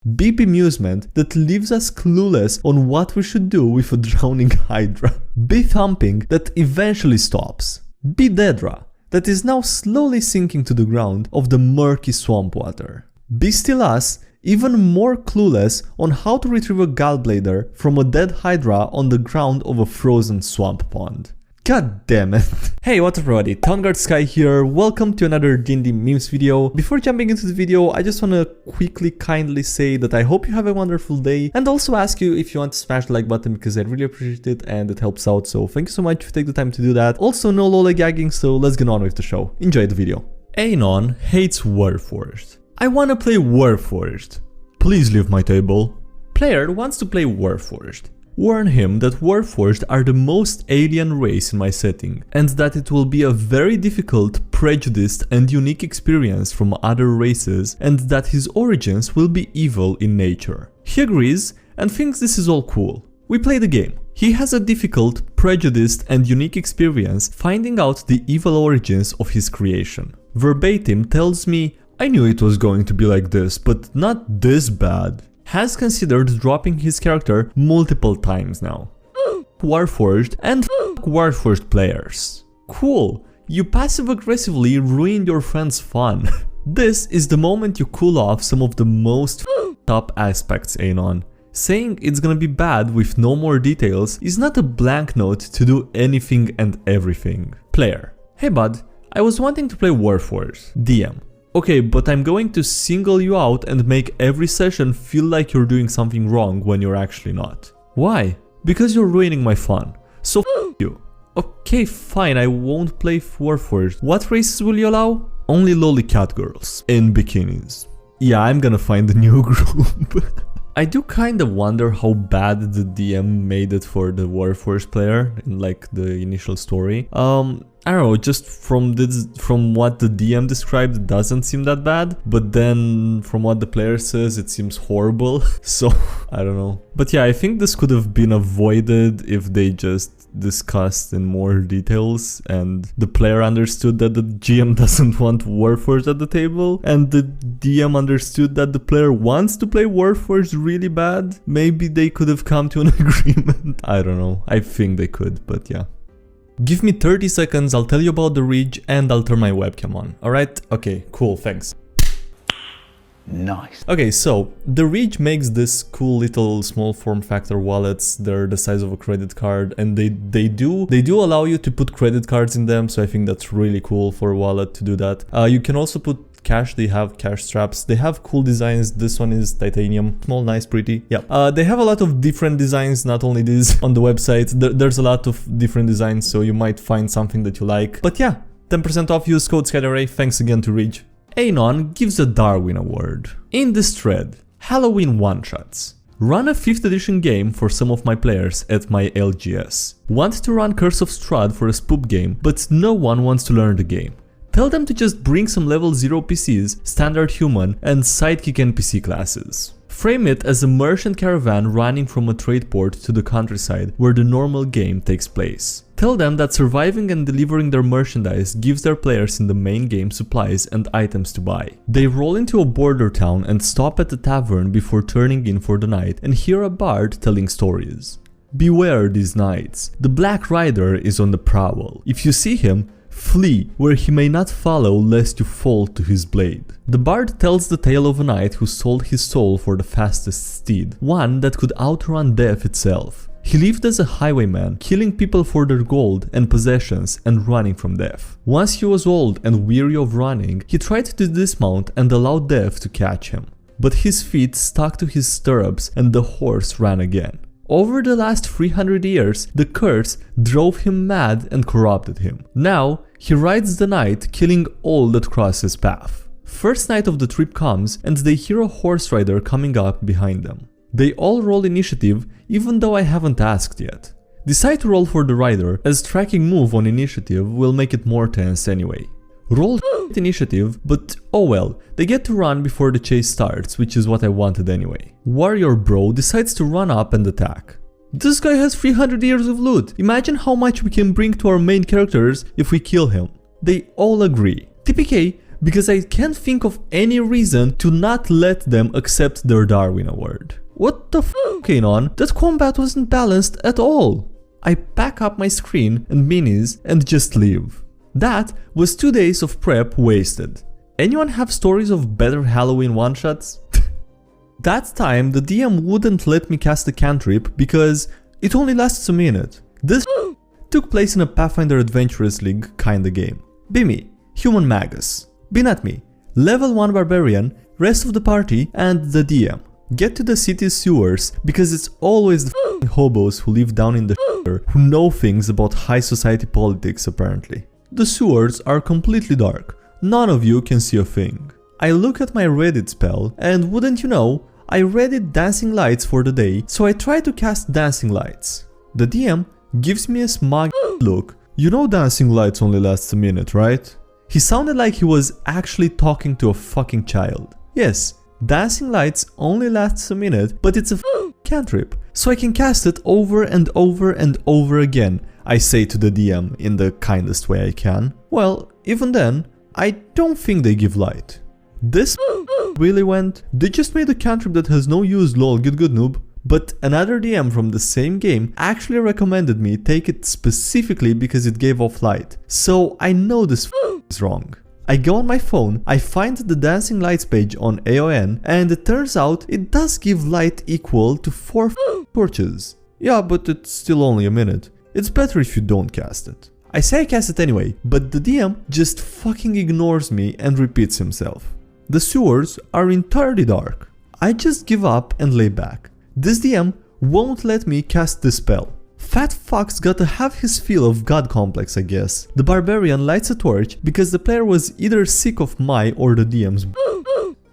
B amusement that leaves us clueless on what we should do with a drowning Hydra. B thumping that eventually stops. B Dedra that is now slowly sinking to the ground of the murky swamp water. B still us, even more clueless on how to retrieve a gallbladder from a dead Hydra on the ground of a frozen swamp pond. God damn it. Hey, what's up everybody, TownGuard Sky here, welcome to another D&D memes video. Before jumping into the video, I just wanna quickly kindly say that I hope you have a wonderful day and also ask you if you want to smash the like button because I really appreciate it and it helps out, so thank you so much for taking the time to do that. Also no lollygagging, so let's get on with the show. Enjoy the video. Anon hates Warforce. I wanna play Warforged. Please leave my table. Player wants to play Warforged. Warn him that Warforged are the most alien race in my setting, and that it will be a very difficult, prejudiced and unique experience from other races, and that his origins will be evil in nature. He agrees and thinks this is all cool. We play the game. He has a difficult, prejudiced and unique experience finding out the evil origins of his creation. Verbatim tells me, I knew it was going to be like this, but not this bad. Has considered dropping his character multiple times now. Warforged and Warforged players. Cool, you passive-aggressively ruined your friend's fun. This is the moment you cool off some of the most top aspects, Anon. Saying it's gonna be bad with no more details is not a blank note to do anything and everything. Player. Hey bud, I was wanting to play Warforged. DM. Okay, but I'm going to single you out and make every session feel like you're doing something wrong when you're actually not. Why? Because you're ruining my fun. So f you. Okay, fine, I won't play Warforged. What races will you allow? Only lolly cat girls. In bikinis. Yeah, I'm gonna find a new group. I do kinda wonder how bad the DM made it for the Warforged player in like the initial story. I don't know, just from what the DM described, it doesn't seem that bad, but then from what the player says, it seems horrible, so I don't know. But yeah, I think this could have been avoided if they just discussed in more details and the player understood that the GM doesn't want Warforged at the table and the DM understood that the player wants to play Warforged really bad. Maybe they could have come to an agreement. I don't know, I think they could, but yeah. Give me 30 seconds, I'll tell you about the Ridge and I'll turn my webcam on. Alright? Okay, cool, thanks. Nice. Okay, so the Ridge makes this cool little small form factor wallets. They're the size of a credit card and they do allow you to put credit cards in them, so I think that's really cool for a wallet to do that. You can also put cash, they have cash straps, they have cool designs. This one is titanium, small, nice, pretty. Yeah, they have a lot of different designs, not only these on the website. There's a lot of different designs, so you might find something that you like. But yeah, 10% off, use code SkyDieRay. Thanks again to Ridge. Anon gives a Darwin award. In this thread, Halloween one-shots. Run a 5th edition game for some of my players at my LGS. Want to run Curse of Strahd for a spoop game, but no one wants to learn the game. Tell them to just bring some level 0 PCs, standard human, and sidekick NPC classes. Frame it as a merchant caravan running from a trade port to the countryside where the normal game takes place. Tell them that surviving and delivering their merchandise gives their players in the main game supplies and items to buy. They roll into a border town and stop at a tavern before turning in for the night and hear a bard telling stories. Beware these nights. The Black Rider is on the prowl. If you see him, flee where he may not follow lest you fall to his blade. The bard tells the tale of a knight who sold his soul for the fastest steed, one that could outrun death itself. He lived as a highwayman, killing people for their gold and possessions and running from death. Once he was old and weary of running, he tried to dismount and allow death to catch him. But his feet stuck to his stirrups and the horse ran again. Over the last 300 years, the curse drove him mad and corrupted him. Now, he rides the night, killing all that cross his path. First night of the trip comes and they hear a horse rider coming up behind them. They all roll initiative, even though I haven't asked yet. Decide to roll for the rider, as tracking move on initiative will make it more tense anyway. Roll initiative, but oh well, they get to run before the chase starts, which is what I wanted anyway. Warrior bro decides to run up and attack. This guy has 300 years of loot. Imagine how much we can bring to our main characters if we kill him. They all agree. TPK, because I can't think of any reason to not let them accept their Darwin award. What the f*** going on? That combat wasn't balanced at all. I pack up my screen and minis and just leave. That was 2 days of prep wasted. Anyone have stories of better Halloween one-shots? That time the DM wouldn't let me cast a cantrip because it only lasts a minute. This took place in a Pathfinder Adventurers League kinda game. Be me, Human Magus. Be not me, level 1 Barbarian, rest of the party and the DM. Get to the city's sewers because it's always the hobos who live down in the who know things about high society politics apparently. The sewers are completely dark. None of you can see a thing. I look at my Reddit spell and wouldn't you know, I readied dancing lights for the day, so I try to cast dancing lights. The DM gives me a smug look. You know dancing lights only lasts a minute, right? He sounded like he was actually talking to a fucking child. Yes, dancing lights only lasts a minute, but it's a cantrip, so I can cast it over and over and over again, I say to the DM in the kindest way I can. Well, even then, I don't think they give light. This really went, they just made a cantrip that has no use, lol, get good noob. But another DM from the same game actually recommended me take it specifically because it gave off light. So I know this is wrong. I go on my phone, I find the dancing lights page on AON, and it turns out it does give light equal to 4 torches. Yeah, but it's still only a minute. It's better if you don't cast it. I say I cast it anyway, but the DM just fucking ignores me and repeats himself. The sewers are entirely dark. I just give up and lay back. This DM won't let me cast the spell. Fat fuck's gotta have his feel of god complex, I guess. The barbarian lights a torch because the player was either sick of my or the DM's.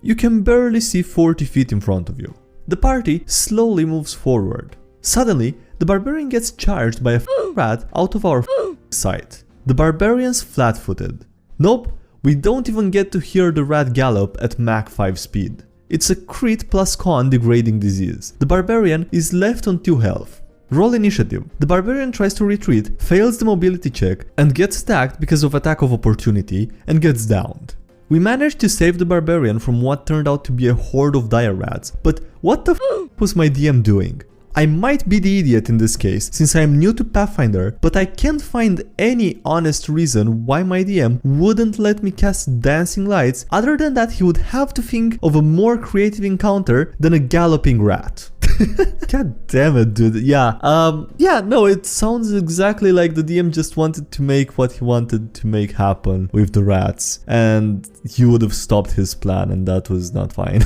You can barely see 40 feet in front of you. The party slowly moves forward. Suddenly, the barbarian gets charged by a rat out of our sight. The barbarian's flat-footed. Nope, we don't even get to hear the rat gallop at Mach 5 speed. It's a crit plus con degrading disease. The barbarian is left on 2 health. Roll initiative. The barbarian tries to retreat, fails the mobility check, and gets attacked because of attack of opportunity, and gets downed. We managed to save the barbarian from what turned out to be a horde of dire rats, but what the f was my DM doing? I might be the idiot in this case, since I am new to Pathfinder, but I can't find any honest reason why my DM wouldn't let me cast dancing lights other than that he would have to think of a more creative encounter than a galloping rat. God damn it, dude. Yeah, no, it sounds exactly like the DM just wanted to make what he wanted to make happen with the rats, and you would have stopped his plan, and that was not fine.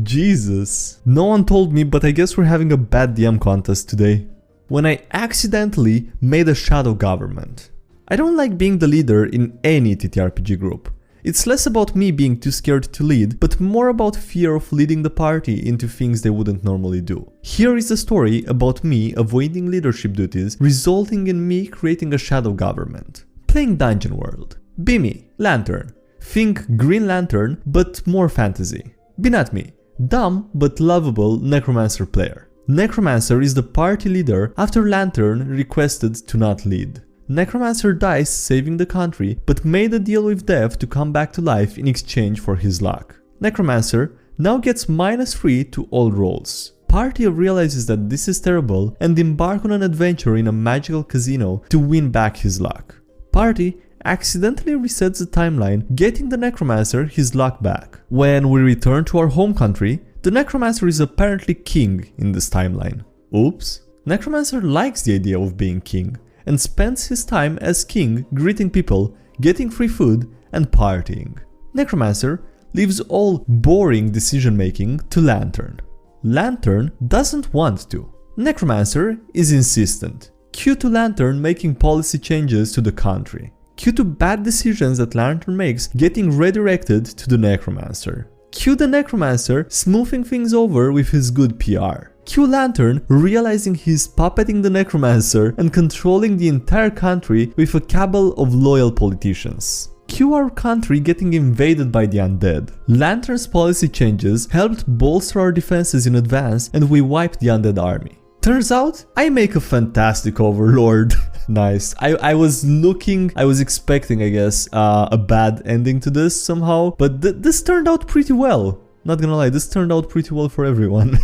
Jesus. No one told me, but I guess we're having a bad DM contest today. When I accidentally made a shadow government. I don't like being the leader in any TTRPG group. It's less about me being too scared to lead, but more about fear of leading the party into things they wouldn't normally do. Here is a story about me avoiding leadership duties, resulting in me creating a shadow government. Playing Dungeon World. Be me, Lantern. Think Green Lantern, but more fantasy. Be not me. Dumb but lovable Necromancer player. Necromancer is the party leader after Lantern requested to not lead. Necromancer dies saving the country, but made a deal with death to come back to life in exchange for his luck. Necromancer now gets -3 to all rolls. Party realizes that this is terrible and embark on an adventure in a magical casino to win back his luck. Party accidentally resets the timeline, getting the Necromancer his luck back. When we return to our home country, the Necromancer is apparently king in this timeline. Oops. Necromancer likes the idea of being king, and spends his time as king greeting people, getting free food, and partying. Necromancer leaves all boring decision making to Lantern. Lantern doesn't want to. Necromancer is insistent. Cue to Lantern making policy changes to the country. Cue to bad decisions that Lantern makes getting redirected to the Necromancer. Cue the Necromancer smoothing things over with his good PR. Cue Lantern realizing he's puppeting the Necromancer and controlling the entire country with a cabal of loyal politicians. Cue our country getting invaded by the undead. Lantern's policy changes helped bolster our defenses in advance and we wiped the undead army. Turns out, I make a fantastic overlord. Nice. I was expecting, I guess, a bad ending to this somehow, but this turned out pretty well. Not gonna lie, this turned out pretty well for everyone.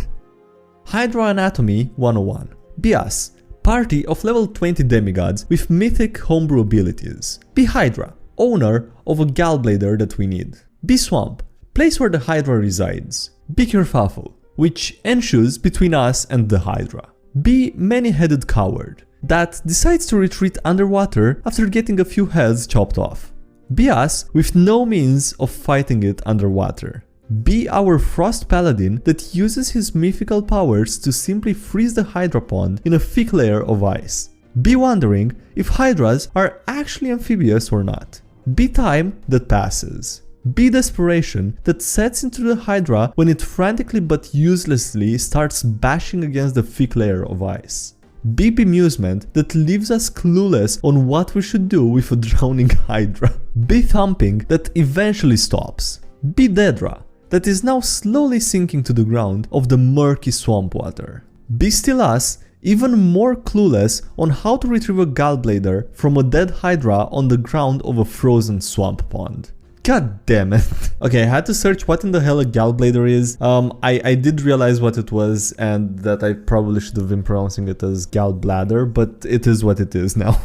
Hydroanatomy 101. Be us. Party of level 20 demigods with mythic homebrew abilities. Be Hydra, owner of a gallbladder that we need. Be Swamp, place where the Hydra resides. Be Kerfuffle, which ensues between us and the Hydra. Be Many-Headed Coward, that decides to retreat underwater after getting a few heads chopped off. Be us with no means of fighting it underwater. Be our Frost Paladin that uses his mythical powers to simply freeze the Hydra pond in a thick layer of ice. Be wondering if Hydras are actually amphibious or not. Be Time that passes. Be Desperation that sets into the Hydra when it frantically but uselessly starts bashing against the thick layer of ice. Be Bemusement that leaves us clueless on what we should do with a drowning Hydra. Be Thumping that eventually stops. Be Dedra that is now slowly sinking to the ground of the murky swamp water. Be Still Us, even more clueless on how to retrieve a gallbladder from a dead Hydra on the ground of a frozen swamp pond. God damn it. Okay, I had to search what in the hell a gallbladder is. I did realize what it was and that I probably should have been pronouncing it as gallbladder, but it is what it is now.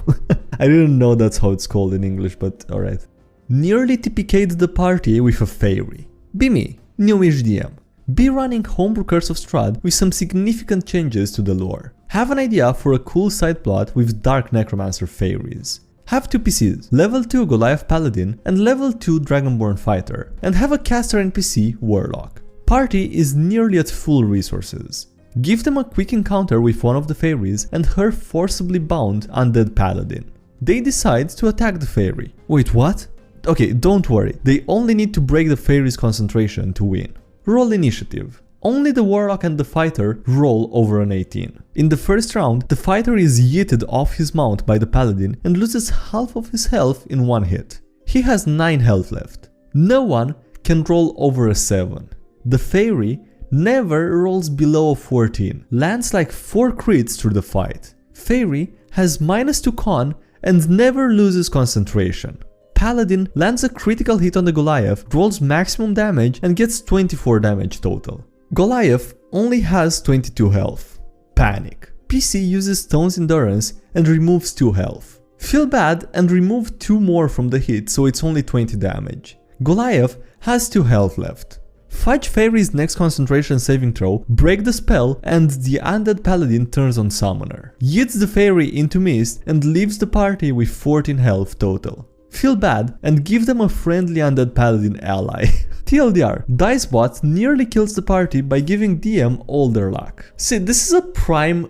I didn't know that's how it's called in English, but alright. Nearly TPK'd the party with a fairy. Be me, newish DM. Be running Homebrew Curse of Strahd with some significant changes to the lore. Have an idea for a cool side plot with Dark Necromancer fairies. Have 2 PCs, level 2 Goliath Paladin and level 2 Dragonborn Fighter, and have a caster NPC Warlock. Party is nearly at full resources. Give them a quick encounter with one of the fairies and her forcibly bound undead paladin. They decide to attack the fairy. Wait, what? Okay, don't worry, they only need to break the fairy's concentration to win. Roll initiative. Only the Warlock and the Fighter roll over an 18. In the first round, the Fighter is yeeted off his mount by the Paladin and loses half of his health in one hit. He has 9 health left. No one can roll over a 7. The Fairy never rolls below a 14, lands like 4 crits through the fight. Fairy has -2 con and never loses concentration. Paladin lands a critical hit on the Goliath, rolls maximum damage and gets 24 damage total. Goliath only has 22 health. Panic. PC uses Stone's Endurance and removes 2 health. Feel bad and remove 2 more from the hit, so it's only 20 damage. Goliath has 2 health left. Fudge Fairy's next concentration saving throw, break the spell, and the undead paladin turns on Summoner. Yeets the fairy into mist and leaves the party with 14 health total. Feel bad and give them a friendly undead paladin ally. TLDR, Dicebot nearly kills the party by giving DM all their luck. See, this is a prime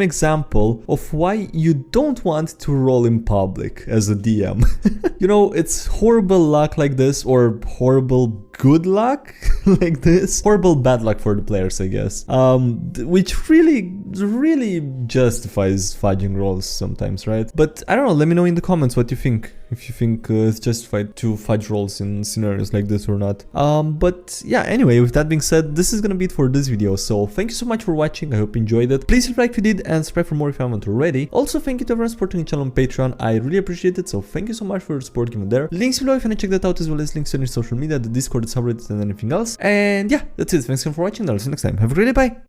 example of why you don't want to roll in public as a DM. You know, it's horrible luck like this, or horrible good luck like this. Horrible bad luck for the players, I guess. Which really justifies fudging rolls sometimes, right? But I don't know, let me know in the comments what you think. If you think it's justified to fudge rolls in scenarios like this or not. But yeah, anyway, with that being said, this is gonna be it for this video. So thank you so much for watching. I hope you enjoyed it. Please leave a like if you did and subscribe for more if you haven't already. Also, thank you to everyone supporting the channel on Patreon. I really appreciate it. So thank you so much for your support given there. Links below if you want to check that out, as well as links to your social media, the Discord, the subreddit, and anything else. And yeah, that's it. Thanks again for watching. I'll see you next time. Have a great day. Bye.